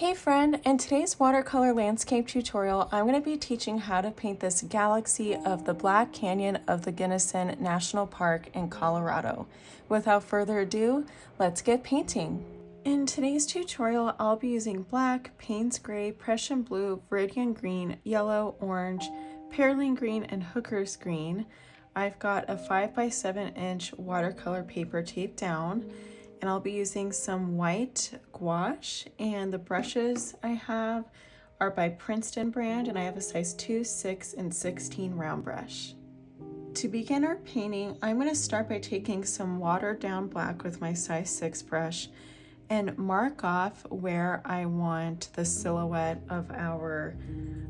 Hey friend, in today's watercolor landscape tutorial, I'm going to be teaching how to paint this galaxy of the Black Canyon of the Gunnison National Park in Colorado. Without further ado, let's get painting. In today's tutorial, I'll be using black, Payne's gray, Prussian blue, Viridian green, yellow, orange, Perelyne green, and hooker's green. I've got a 5x7-inch watercolor paper taped down, and I'll be using some white gouache, and the brushes I have are by Princeton brand, and I have a size 2, 6, and 16 round brush. To begin our painting, I'm going to start by taking some watered down black with my size 6 brush and mark off where I want the silhouette of our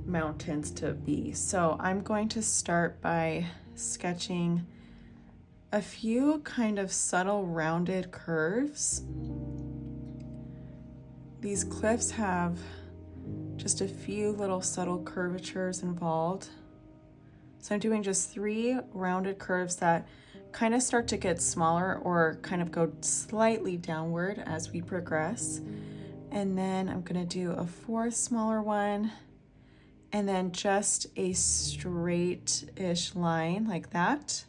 mountains to be. So I'm going to start by sketching a few kind of subtle rounded curves. These cliffs have just a few little subtle curvatures involved. So I'm doing just 3 rounded curves that kind of start to get smaller or kind of go slightly downward as we progress. And then I'm gonna do a 4th smaller one, and then just a straight-ish line like that.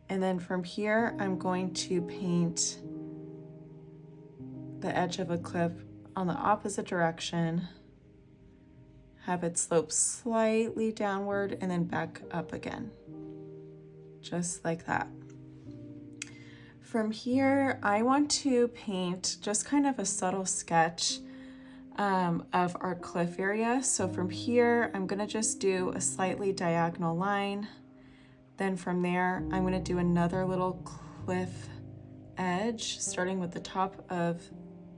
And then from here, I'm going to paint the edge of a cliff on the opposite direction, have it slope slightly downward and then back up again, just like that. From here, I want to paint just kind of a subtle sketch of our cliff area. So from here, I'm gonna just do a slightly diagonal line. Then from there, I'm gonna do another little cliff edge, starting with the top of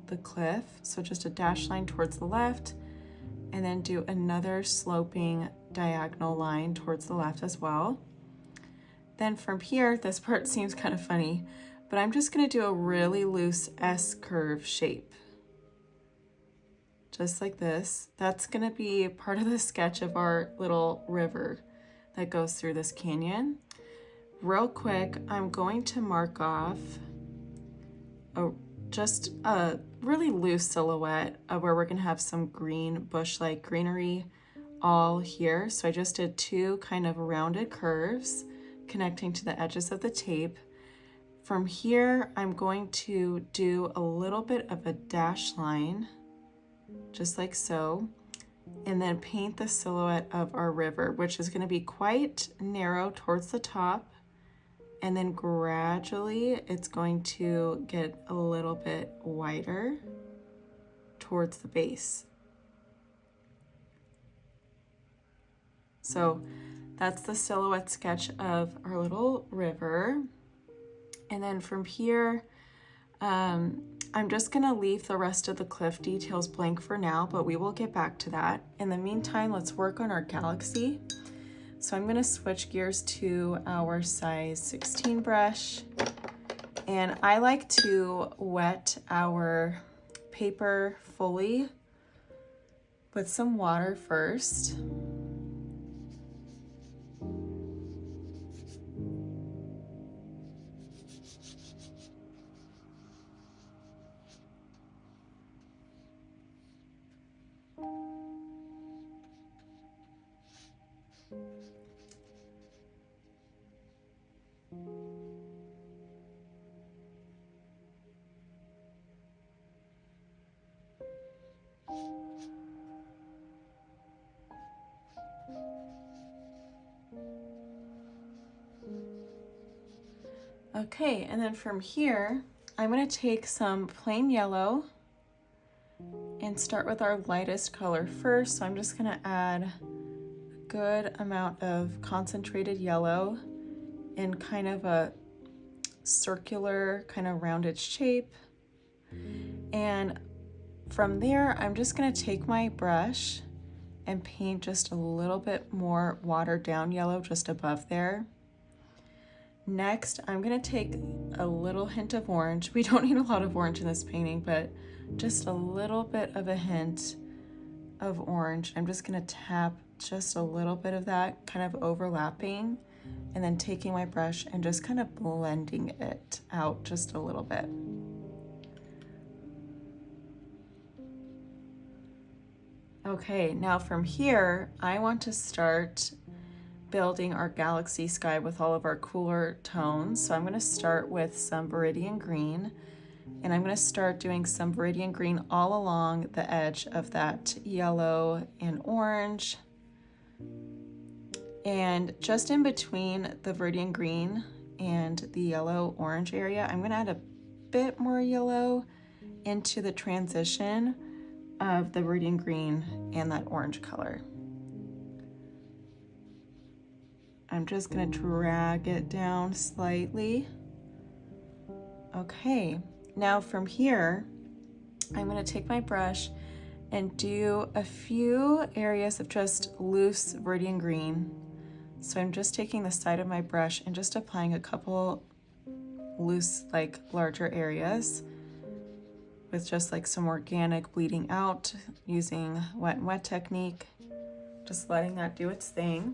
the cliff. So just a dashed line towards the left, and then do another sloping diagonal line towards the left as well. Then from here, this part seems kind of funny, but I'm just gonna do a really loose S-curve shape. Just like this. That's gonna be part of the sketch of our little river that goes through this canyon. Real quick, I'm going to mark off just a really loose silhouette of where we're gonna have some green bush-like greenery all here. So I just did 2 kind of rounded curves connecting to the edges of the tape. From here, I'm going to do a little bit of a dash line, just like so, and then paint the silhouette of our river, which is going to be quite narrow towards the top, and then gradually it's going to get a little bit wider towards the base. So that's the silhouette sketch of our little river. And then from here, I'm just gonna leave the rest of the cliff details blank for now, but we will get back to that. In the meantime, let's work on our galaxy. So I'm gonna switch gears to our size 16 brush, and I like to wet our paper fully with some water first. Okay, and then from here, I'm going to take some plain yellow and start with our lightest color first. So I'm just going to add a good amount of concentrated yellow in kind of a circular, kind of rounded shape. And from there, I'm just going to take my brush and paint just a little bit more watered down yellow just above there. Next, I'm gonna take a little hint of orange. We don't need a lot of orange in this painting, but just a little bit of a hint of orange. I'm just gonna tap just a little bit of that, kind of overlapping, and then taking my brush and just kind of blending it out just a little bit. Okay, now from here, I want to start building our galaxy sky with all of our cooler tones. So I'm going to start with some Viridian Green, and I'm going to start doing some Viridian Green all along the edge of that yellow and orange. And just in between the Viridian Green and the yellow orange area, I'm going to add a bit more yellow into the transition of the Viridian Green and that orange color. I'm just going to drag it down slightly. Okay, now from here, I'm going to take my brush and do a few areas of just loose Viridian Green. So I'm just taking the side of my brush and just applying a couple loose, like larger areas with just like some organic bleeding out using wet and wet technique, just letting that do its thing.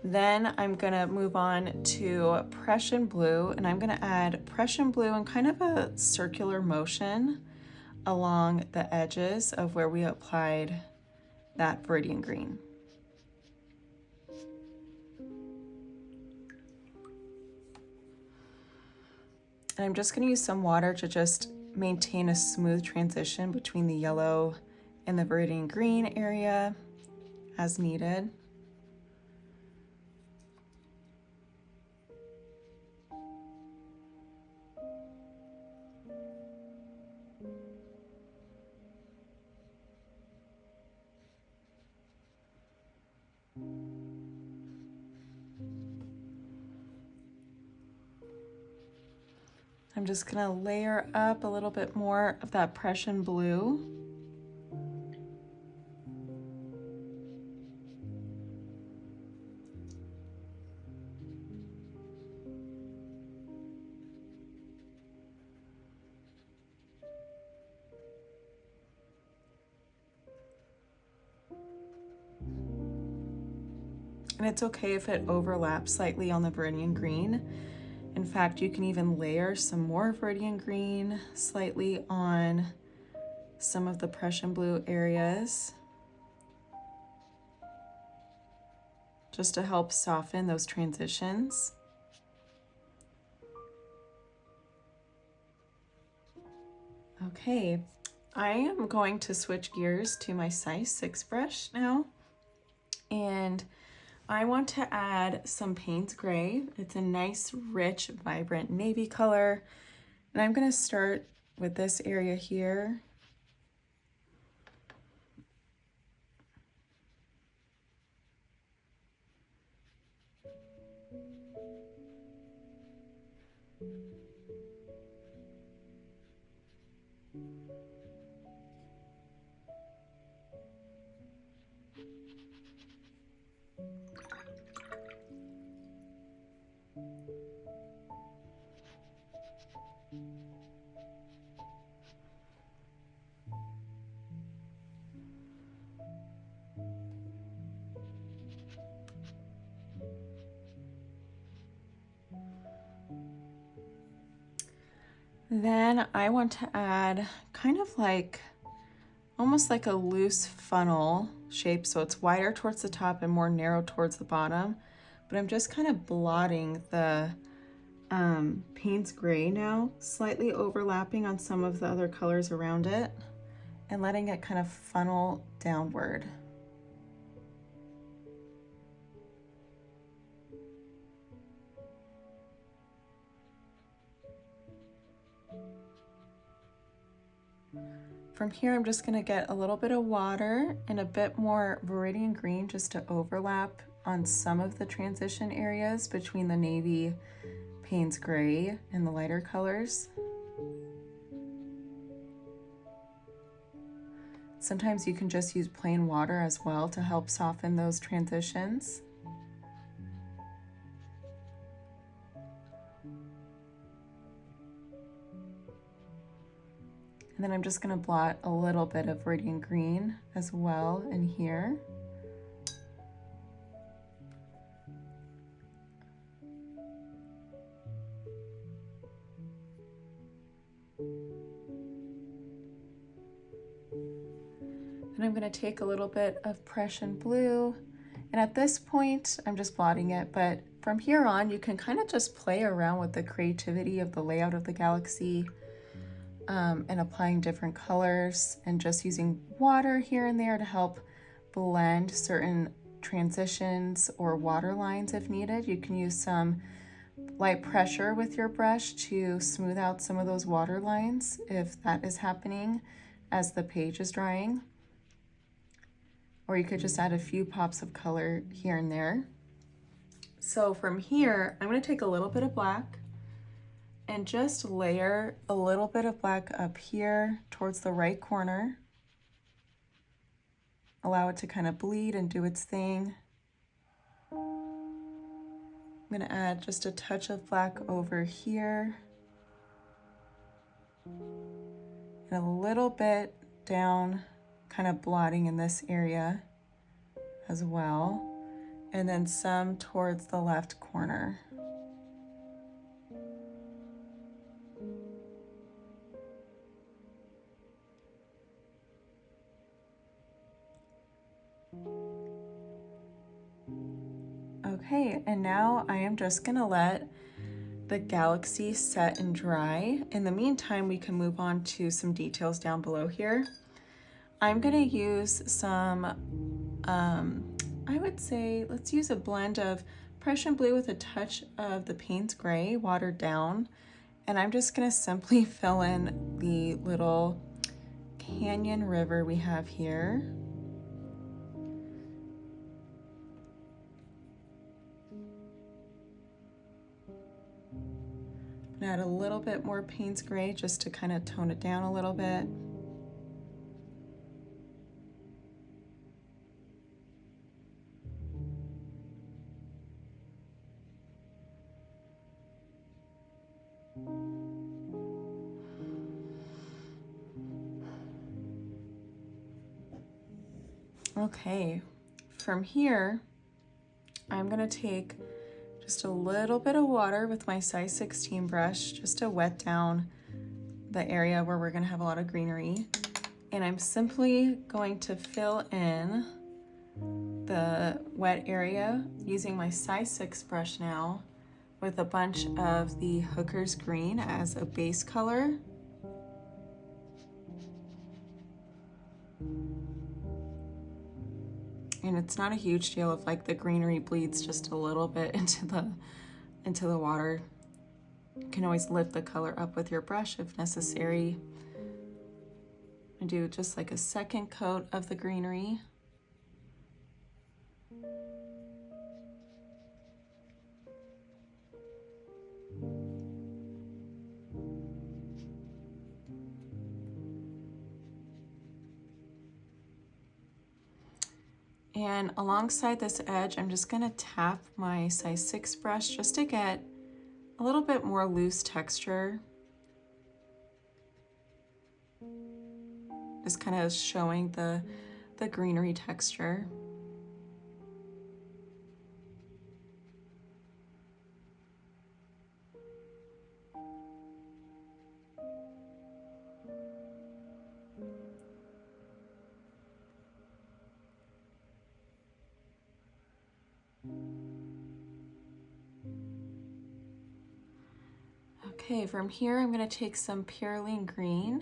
Then I'm gonna move on to Prussian Blue, and I'm gonna add Prussian Blue in kind of a circular motion along the edges of where we applied that Viridian Green. And I'm just gonna use some water to just maintain a smooth transition between the yellow and the Viridian Green area as needed. I'm just gonna layer up a little bit more of that Prussian Blue. And it's okay if it overlaps slightly on the Viridian Green. In fact, you can even layer some more Viridian Green slightly on some of the Prussian Blue areas, just to help soften those transitions. Okay, I am going to switch gears to my size 6 brush now, and I want to add some Payne's Gray. It's a nice, rich, vibrant navy color. And I'm gonna start with this area here. Then I want to add kind of like, almost like a loose funnel shape. So it's wider towards the top and more narrow towards the bottom. But I'm just kind of blotting the Payne's Gray now, slightly overlapping on some of the other colors around it and letting it kind of funnel downward. From here, I'm just gonna get a little bit of water and a bit more Viridian Green just to overlap on some of the transition areas between the navy, Payne's Gray, and the lighter colors. Sometimes you can just use plain water as well to help soften those transitions. And then I'm just gonna blot a little bit of Viridian Green as well in here. And I'm going to take a little bit of Prussian Blue. And at this point, I'm just blotting it, but from here on, you can kind of just play around with the creativity of the layout of the galaxy, and applying different colors and just using water here and there to help blend certain transitions or water lines if needed. You can use some light pressure with your brush to smooth out some of those water lines if that is happening as the page is drying. Or you could just add a few pops of color here and there. So from here, I'm going to take a little bit of black and just layer a little bit of black up here towards the right corner. Allow it to kind of bleed and do its thing. I'm going to add just a touch of black over here and a little bit down, kind of blotting in this area as well, and then some towards the left corner. Okay, and now I am just gonna let the galaxy set and dry. In the meantime, we can move on to some details down below here. I'm gonna use some, I would say, let's use a blend of Prussian Blue with a touch of the Payne's Gray, watered down. And I'm just gonna simply fill in the little canyon river we have here. And add a little bit more Payne's Gray just to kind of tone it down a little bit. Okay, from here, I'm gonna take just a little bit of water with my size 16 brush just to wet down the area where we're gonna have a lot of greenery. And I'm simply going to fill in the wet area using my size 6 brush now with a bunch of the Hooker's Green as a base color. And it's not a huge deal if like the greenery bleeds just a little bit into the water. You can always lift the color up with your brush if necessary. I do just like a second coat of the greenery. And alongside this edge, I'm just gonna tap my size 6 brush just to get a little bit more loose texture. Just kind of showing the greenery texture. Okay, from here I'm going to take some Perelyne Green,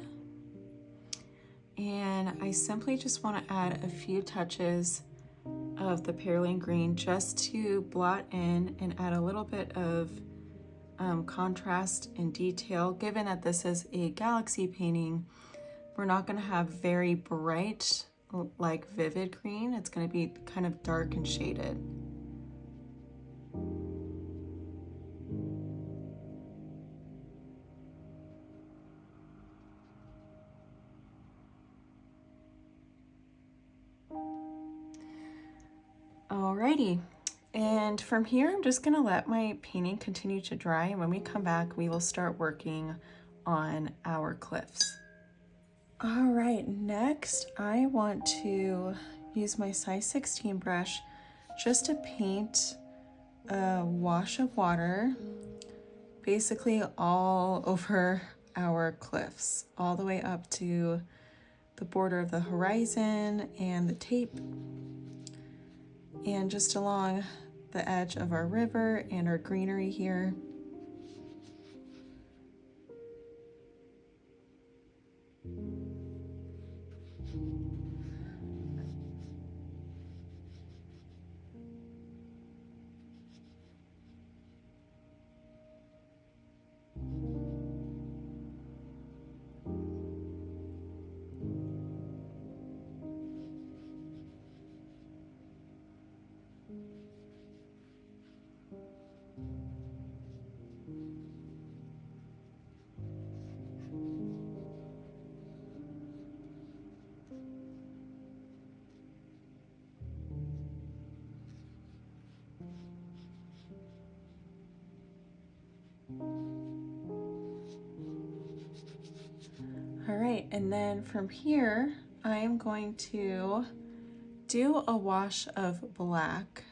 and I simply just want to add a few touches of the Perelyne Green just to blot in and add a little bit of contrast and detail. Given that this is a galaxy painting, we're not going to have very bright, like vivid green. It's going to be kind of dark and shaded. Alrighty, and from here I'm just gonna let my painting continue to dry, and when we come back we will start working on our cliffs. Alright, next I want to use my size 16 brush just to paint a wash of water basically all over our cliffs, all the way up to the border of the horizon and the tape, and just along the edge of our river and our greenery here. All right, and then from here, I am going to do a wash of black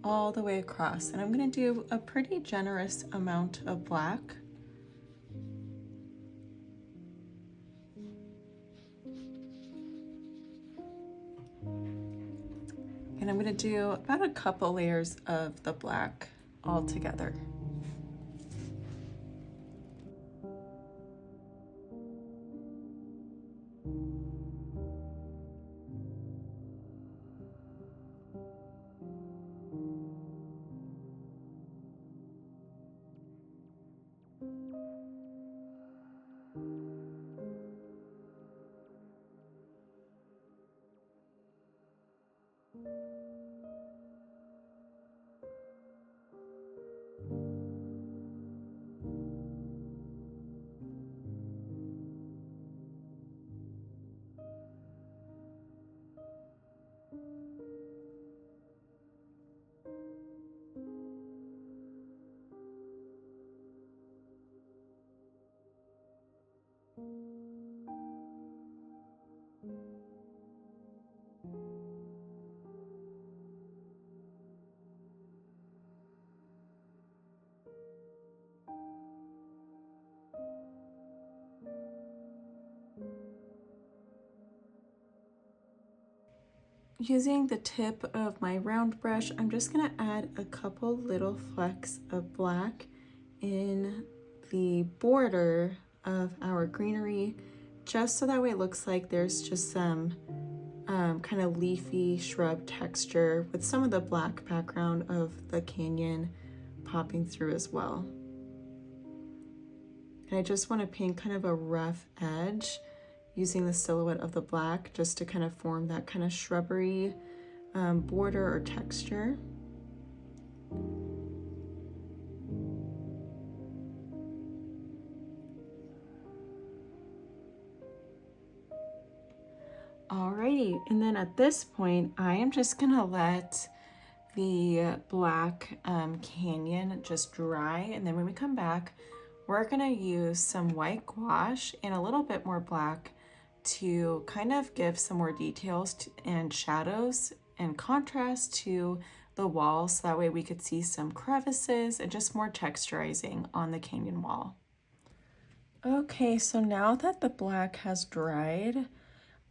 all the way across, and I'm going to do a pretty generous amount of black. And I'm going to do about a couple layers of the black all together. Using the tip of my round brush, I'm just going to add a couple little flecks of black in the border of our greenery, just so that way it looks like there's just some kind of leafy shrub texture with some of the black background of the canyon popping through as well. And I just want to paint kind of a rough edge using the silhouette of the black just to kind of form that kind of shrubbery border or texture. Alrighty, and then at this point, I am just gonna let the black canyon just dry, and then when we come back, we're gonna use some white gouache and a little bit more black to kind of give some more details and shadows and contrast to the walls, so that way we could see some crevices and just more texturizing on the canyon wall. Okay, so now that the black has dried,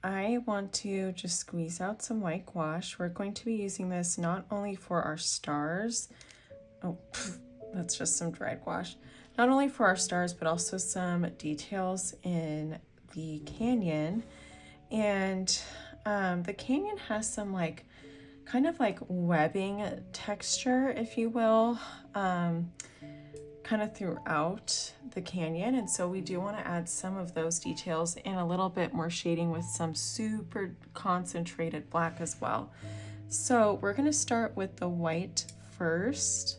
I want to just squeeze out some white gouache. We're going to be using this not only for our stars, that's just some dried gouache, not only for our stars, but also some details in the canyon. And the canyon has some kind of like webbing texture, if you will, kind of throughout the canyon, and so we do want to add some of those details and a little bit more shading with some super concentrated black as well. So we're going to start with the white first,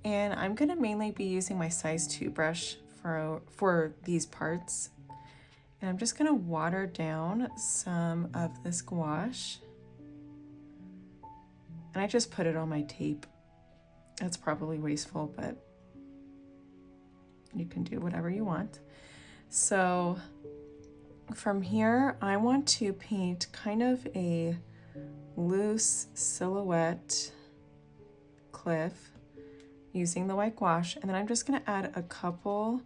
and I'm going to mainly be using my size 2 brush for these parts, and I'm just going to water down some of this gouache, and I just put it on my tape. That's probably wasteful, but you can do whatever you want. So from here, I want to paint kind of a loose silhouette cliff using the white gouache, and then I'm just going to add a couple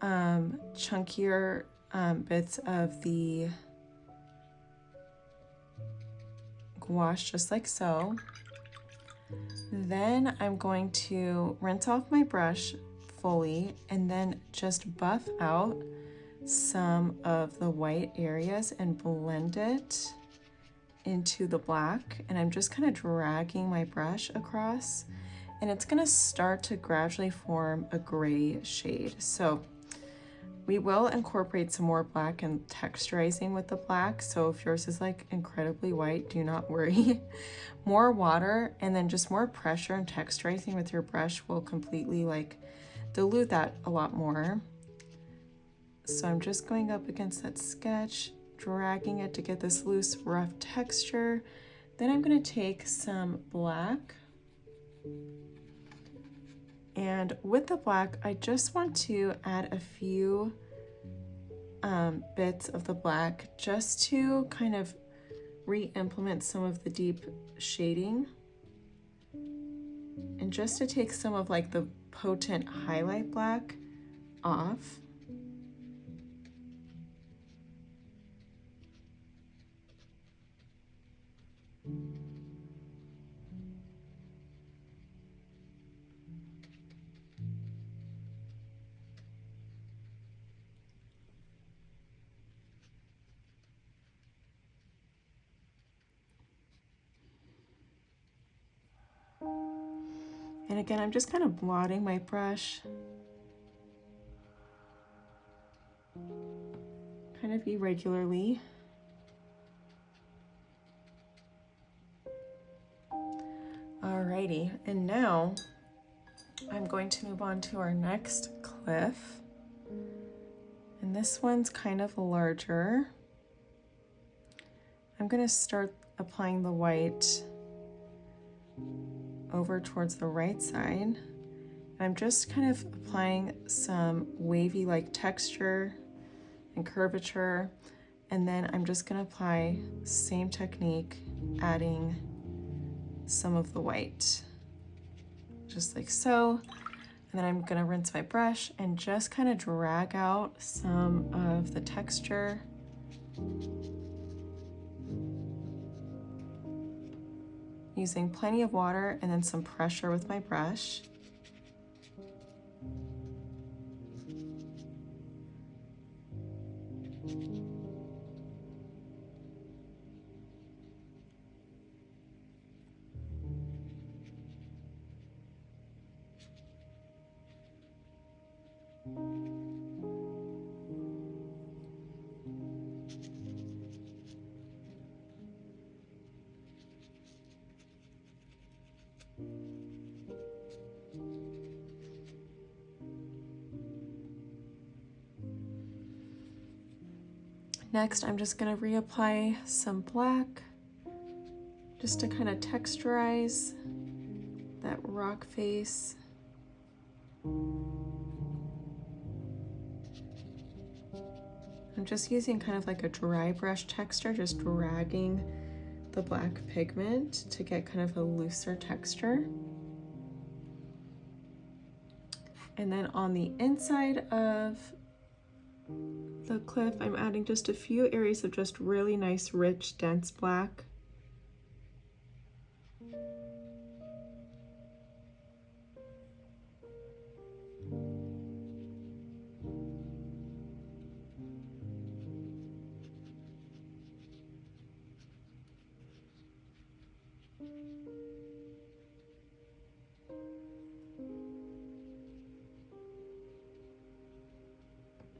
chunkier bits of the gouache just like so. Then I'm going to rinse off my brush fully and then just buff out some of the white areas and blend it into the black. And I'm just kind of dragging my brush across, and it's going to start to gradually form a gray shade. So we will incorporate some more black and texturizing with the black. So if yours is like incredibly white, do not worry. More water and then just more pressure and texturizing with your brush will completely like dilute that a lot more. So I'm just going up against that sketch, dragging it to get this loose, rough texture. Then I'm going to take some black. And with the black, I just want to add a few bits of the black just to kind of re-implement some of the deep shading. And just to take some of like the potent highlight black off. And again, I'm just kind of blotting my brush, kind of irregularly. Alrighty, and now I'm going to move on to our next cliff. And this one's kind of larger. I'm going to start applying the white over towards the right side. I'm just kind of applying some wavy like texture and curvature, and then I'm just going to apply same technique, adding some of the white just like so. And then I'm going to rinse my brush and just kind of drag out some of the texture. Using plenty of water and then some pressure with my brush. Next, I'm just going to reapply some black just to kind of texturize that rock face. I'm just using kind of like a dry brush texture, just dragging the black pigment to get kind of a looser texture. And then on the inside of the cliff, I'm adding just a few areas of just really nice, rich, dense black.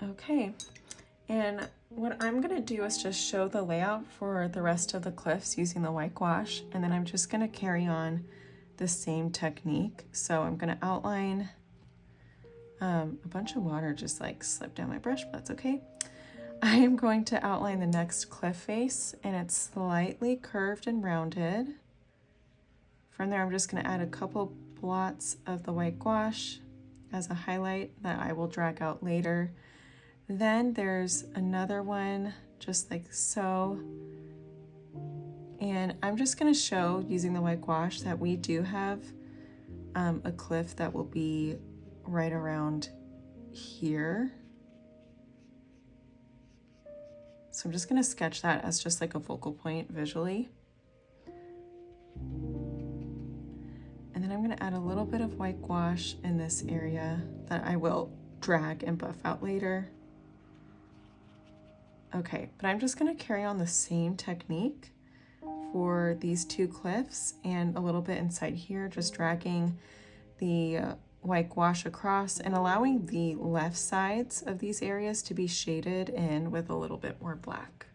Okay, and what I'm going to do is just show the layout for the rest of the cliffs using the white gouache, and then I'm just going to carry on the same technique. So I'm going to outline a bunch of water just like slipped down my brush, but that's okay. I am going to outline the next cliff face, and it's slightly curved and rounded. From there, I'm just going to add a couple blots of the white gouache as a highlight that I will drag out later. Then there's another one just like so. And I'm just going to show using the white gouache that we do have a cliff that will be right around here. So I'm just going to sketch that as just like a focal point visually. And then I'm going to add a little bit of white gouache in this area that I will drag and buff out later. Okay, but I'm just going to carry on the same technique for these two cliffs and a little bit inside here, just dragging the white gouache across and allowing the left sides of these areas to be shaded in with a little bit more black.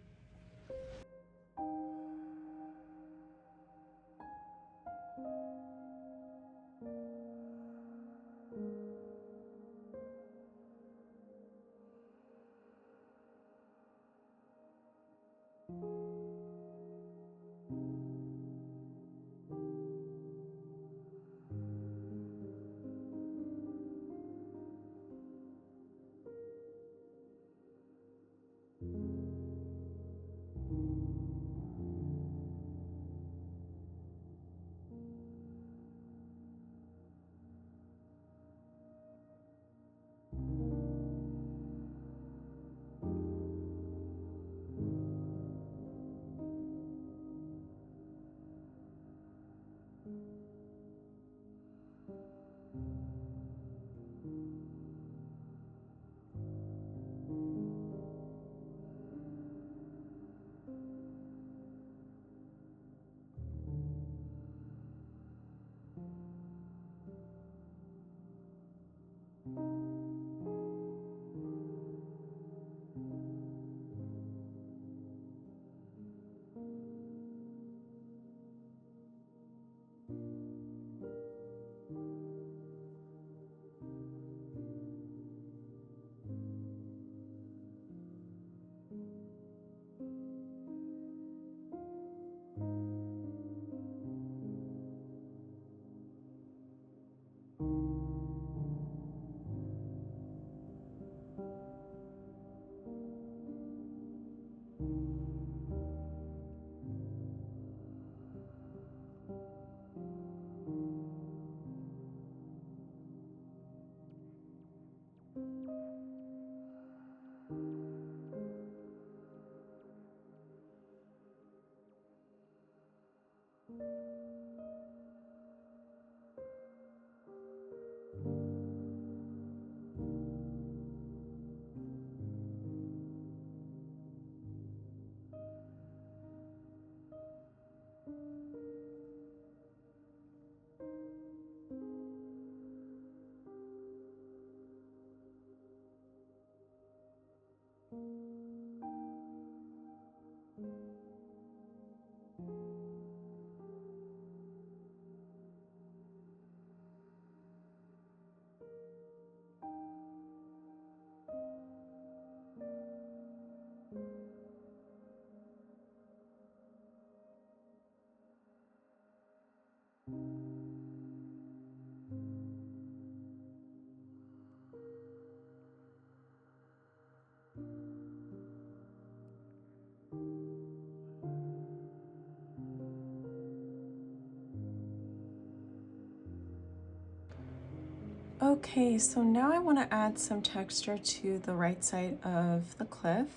Okay, so now I want to add some texture to the right side of the cliff,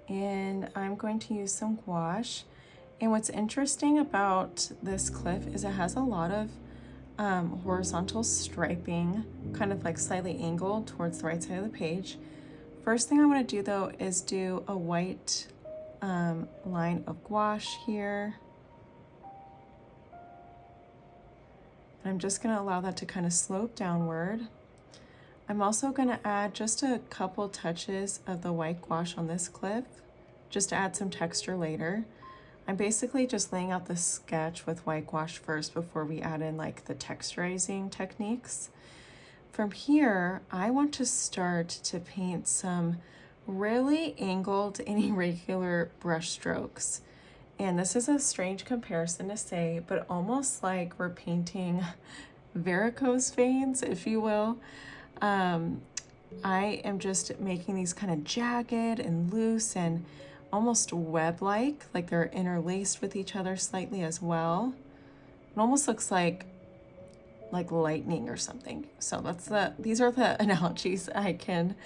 and I'm going to use some gouache. And what's interesting about this cliff is it has a lot of horizontal striping, kind of like slightly angled towards the right side of the page. First thing I want to do though is do a white line of gouache here. And I'm just going to allow that to kind of slope downward. I'm also going to add just a couple touches of the white gouache on this cliff, just to add some texture later. I'm basically just laying out the sketch with white gouache first before we add in like the texturizing techniques. From here, I want to start to paint some really angled and irregular brush strokes. And this is a strange comparison to say, but almost like we're painting varicose veins, if you will. I am just making these kind of jagged and loose and almost web-like they're interlaced with each other slightly as well. It almost looks like lightning or something. So these are the analogies I can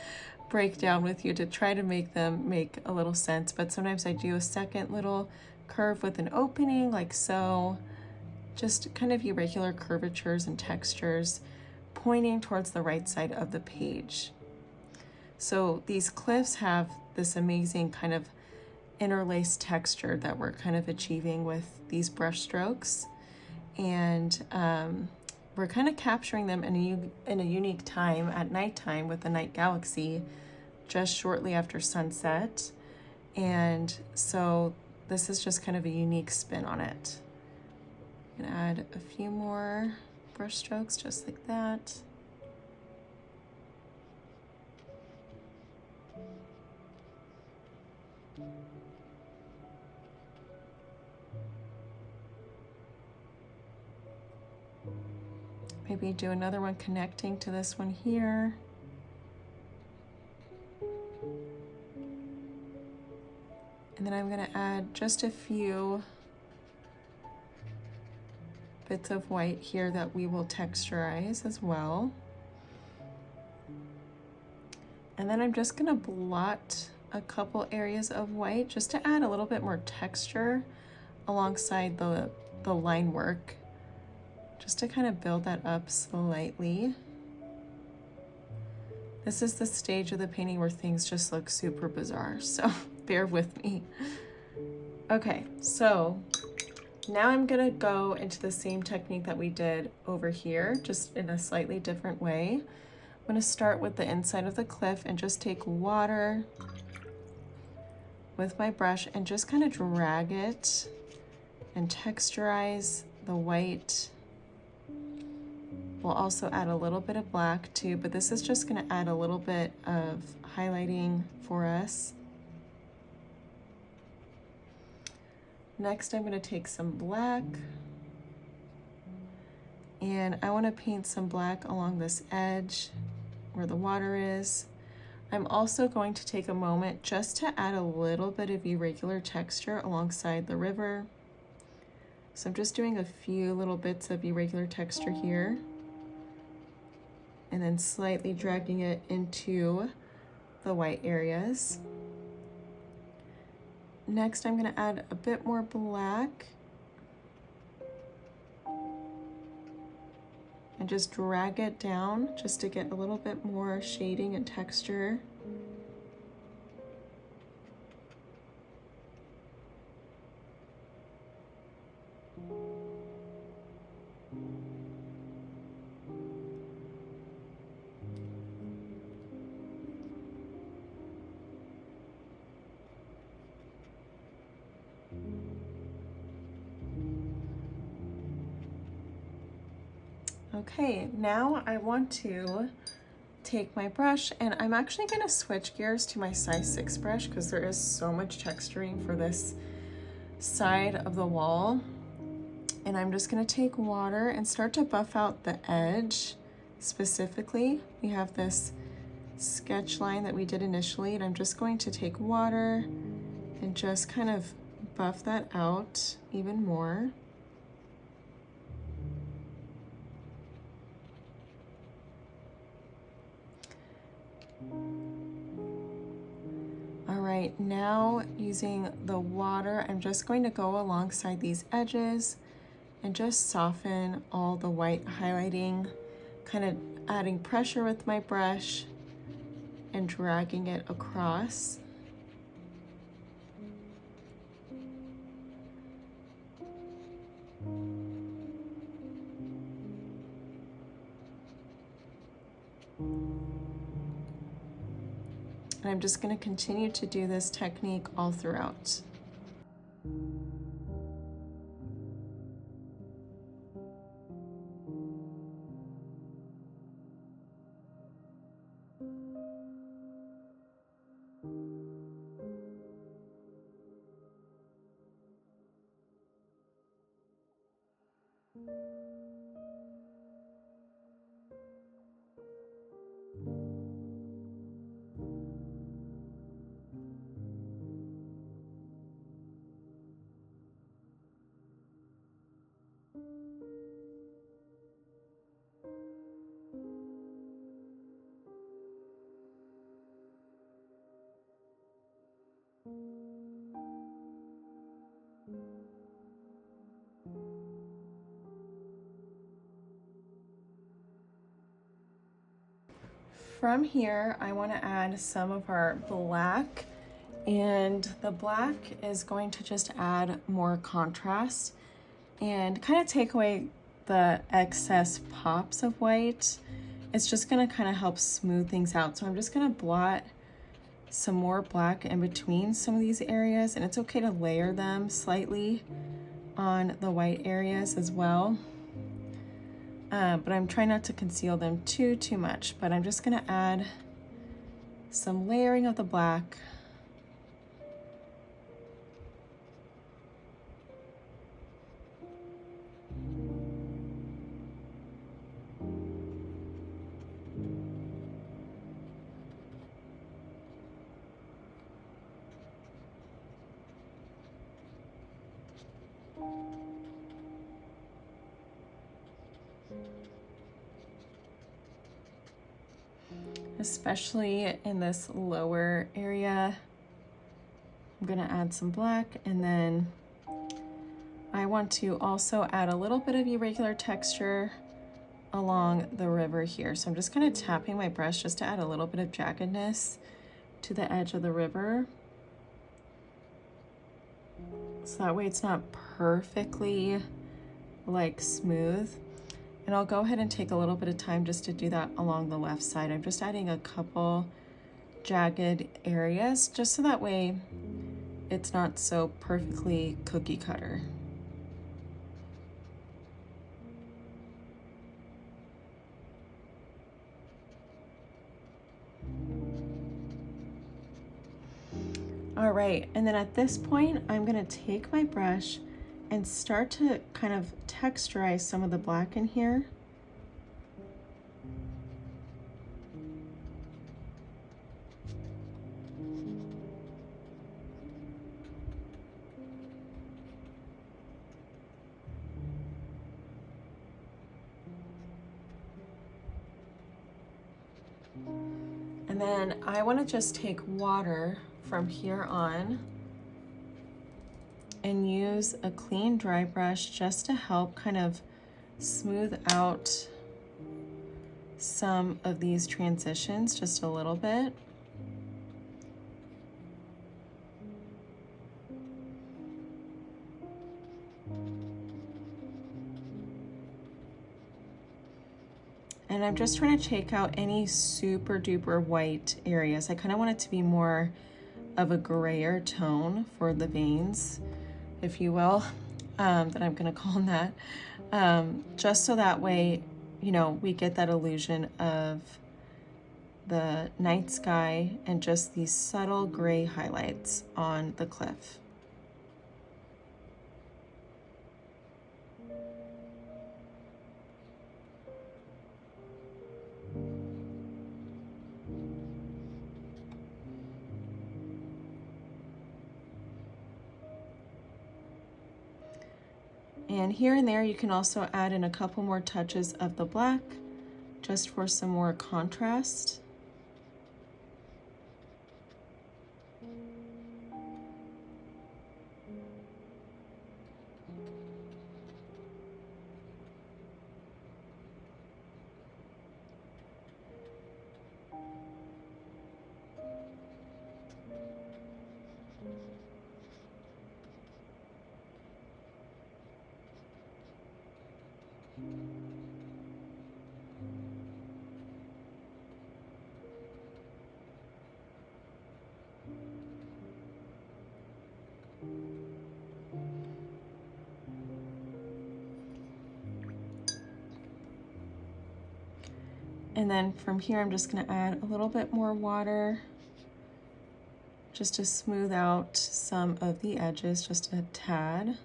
break down with you to try to make them make a little sense. But sometimes I do a second little curve with an opening like so, just kind of irregular curvatures and textures pointing towards the right side of the page. So these cliffs have this amazing kind of interlaced texture that we're kind of achieving with these brush strokes. And we're kind of capturing them in a unique time at nighttime with the night galaxy, just shortly after sunset. And so this is just kind of a unique spin on it. I'm gonna add a few more brush strokes just like that. Maybe do another one connecting to this one here. And then I'm gonna add just a few bits of white here that we will texturize as well. And then I'm just gonna blot a couple areas of white just to add a little bit more texture alongside the line work, just to kind of build that up slightly. This is the stage of the painting where things just look super bizarre, so bear with me. Okay, so now I'm gonna go into the same technique that we did over here, just in a slightly different way. I'm gonna start with the inside of the cliff and just take water with my brush and just kind of drag it and texturize the white. We'll also add a little bit of black too, but this is just gonna add a little bit of highlighting for us. Next, I'm gonna take some black and I wanna paint some black along this edge where the water is. I'm also going to take a moment just to add a little bit of irregular texture alongside the river. So I'm just doing a few little bits of irregular texture here, and then slightly dragging it into the white areas. Next, I'm gonna add a bit more black and just drag it down just to get a little bit more shading and texture. Okay, now I want to take my brush and I'm actually going to switch gears to my size 6 brush because there is so much texturing for this side of the wall. And I'm just going to take water and start to buff out the edge. Specifically, we have this sketch line that we did initially, and I'm just going to take water and just kind of buff that out even more. All right, now using the water, I'm just going to go alongside these edges and just soften all the white highlighting, kind of adding pressure with my brush and dragging it across. And I'm just going to continue to do this technique all throughout. from here, I want to add some of our black, and the black is going to just add more contrast and kind of take away the excess pops of white. It's just going to kind of help smooth things out. So I'm just going to blot some more black in between some of these areas, and it's okay to layer them slightly on the white areas as well. But I'm trying not to conceal them too much, but I'm just gonna add some layering of the black. Especially in this lower area, I'm gonna add some black, and then I want to also add a little bit of irregular texture along the river here. So I'm just kind of tapping my brush just to add a little bit of jaggedness to the edge of the river. So that way it's not perfectly like smooth. And I'll go ahead and take a little bit of time just to do that along the left side. I'm just adding a couple jagged areas just so that way it's not so perfectly cookie cutter. All right, and then at this point, I'm gonna take my brush and start to kind of texturize some of the black in here. And then I want to just take water from here on and use a clean dry brush just to help kind of smooth out some of these transitions just a little bit. And I'm just trying to take out any super duper white areas. I kind of want it to be more of a grayer tone for the veins, if you will, that I'm gonna call them that. Just so that way, you know, we get that illusion of the night sky and just these subtle gray highlights on the cliff. And here and there, you can also add in a couple more touches of the black, just for some more contrast. And then from here, I'm just gonna add a little bit more water just to smooth out some of the edges, just a tad.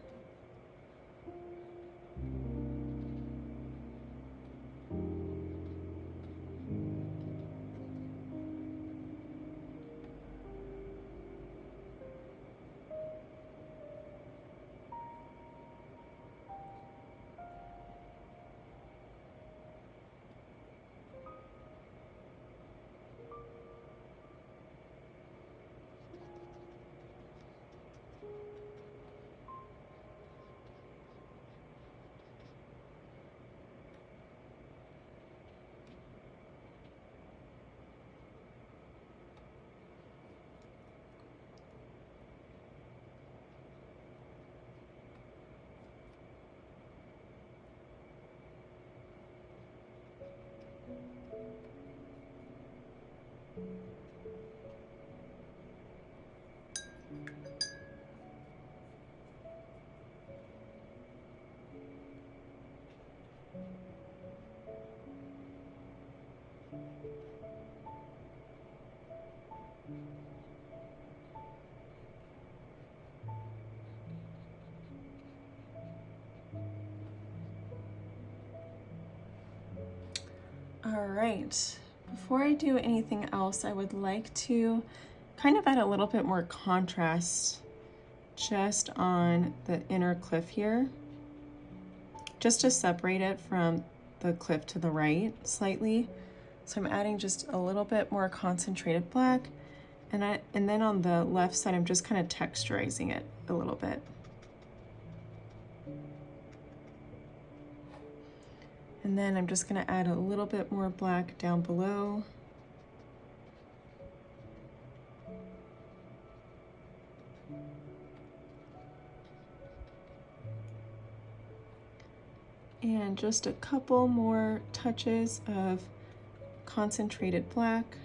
All right, before I do anything else, I would like to kind of add a little bit more contrast just on the inner cliff here, just to separate it from the cliff to the right slightly. So I'm adding just a little bit more concentrated black, and then on the left side, I'm just kind of texturizing it a little bit. And then I'm just gonna add a little bit more black down below. And just a couple more touches of concentrated black.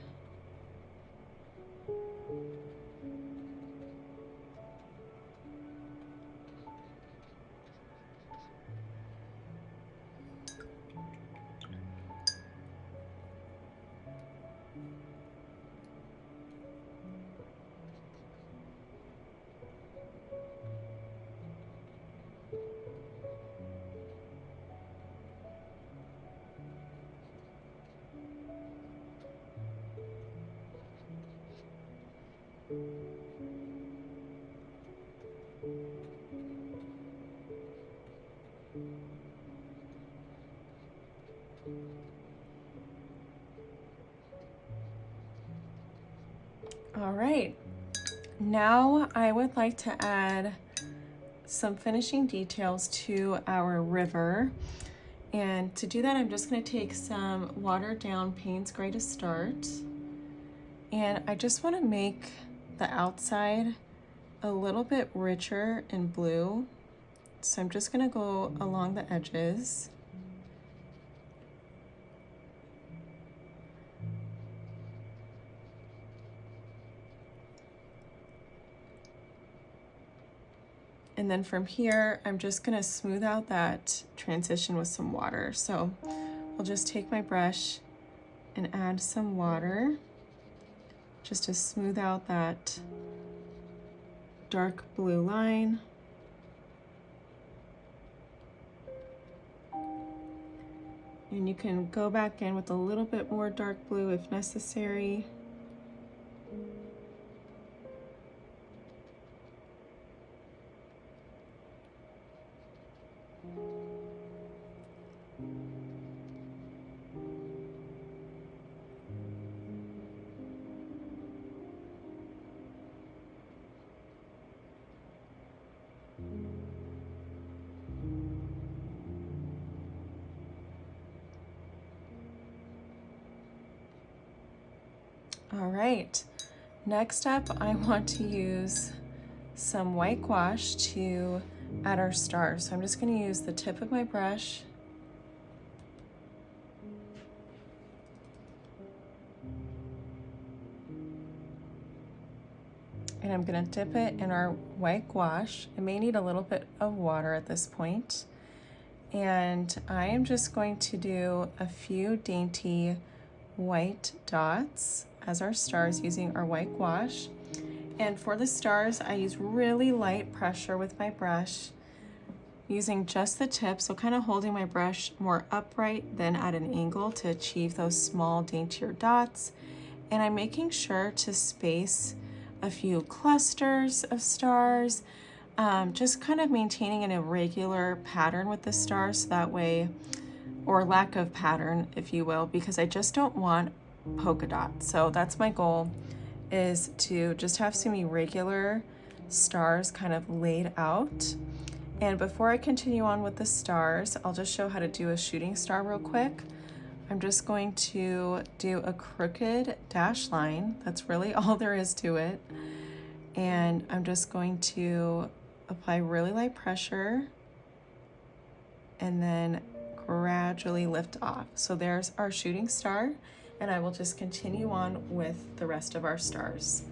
All right, now I would like to add some finishing details to our river. And to do that, I'm just gonna take some watered down Payne's Gray to start. And I just wanna make the outside a little bit richer in blue. So I'm just gonna go along the edges. And then from here, I'm just gonna smooth out that transition with some water. So I'll just take my brush and add some water just to smooth out that dark blue line. And you can go back in with a little bit more dark blue if necessary. All right, next up, I want to use some white gouache to add our stars. So I'm just gonna use the tip of my brush and I'm gonna dip it in our white gouache. It may need a little bit of water at this point. And I am just going to do a few dainty white dots as our stars using our white gouache. And for the stars, I use really light pressure with my brush, using just the tip, so kind of holding my brush more upright than at an angle to achieve those small, daintier dots. And I'm making sure to space a few clusters of stars, just kind of maintaining an irregular pattern with the stars that way, or lack of pattern, if you will, because I just don't want polka dots. So that's my goal, is to just have some irregular stars kind of laid out. And before I continue on with the stars, I'll just show how to do a shooting star real quick. I'm just going to do a crooked dash line. That's really all there is to it. And I'm just going to apply really light pressure and then gradually lift off. So there's our shooting star, and I will just continue on with the rest of our stars.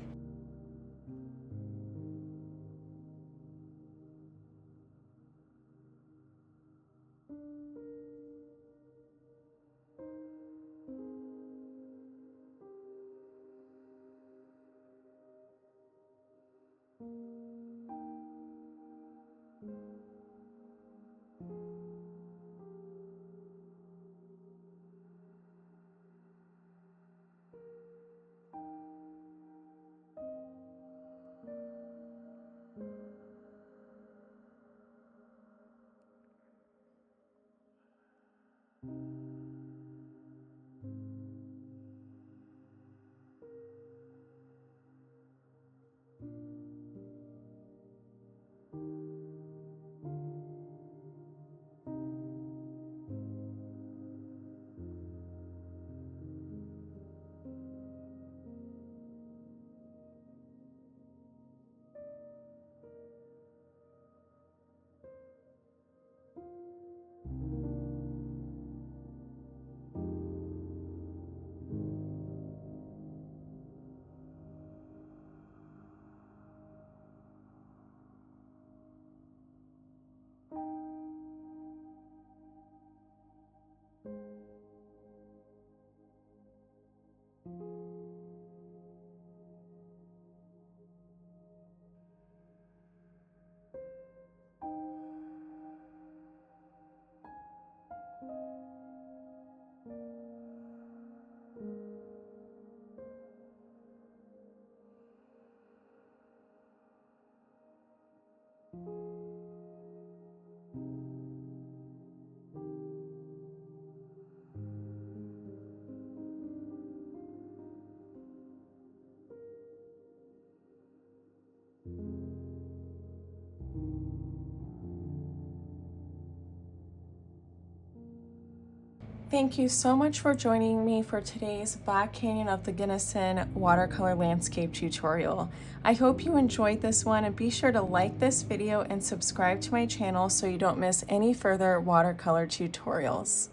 Thank you so much for joining me for today's Black Canyon of the Gunnison watercolor landscape tutorial. I hope you enjoyed this one, and be sure to like this video and subscribe to my channel so you don't miss any further watercolor tutorials.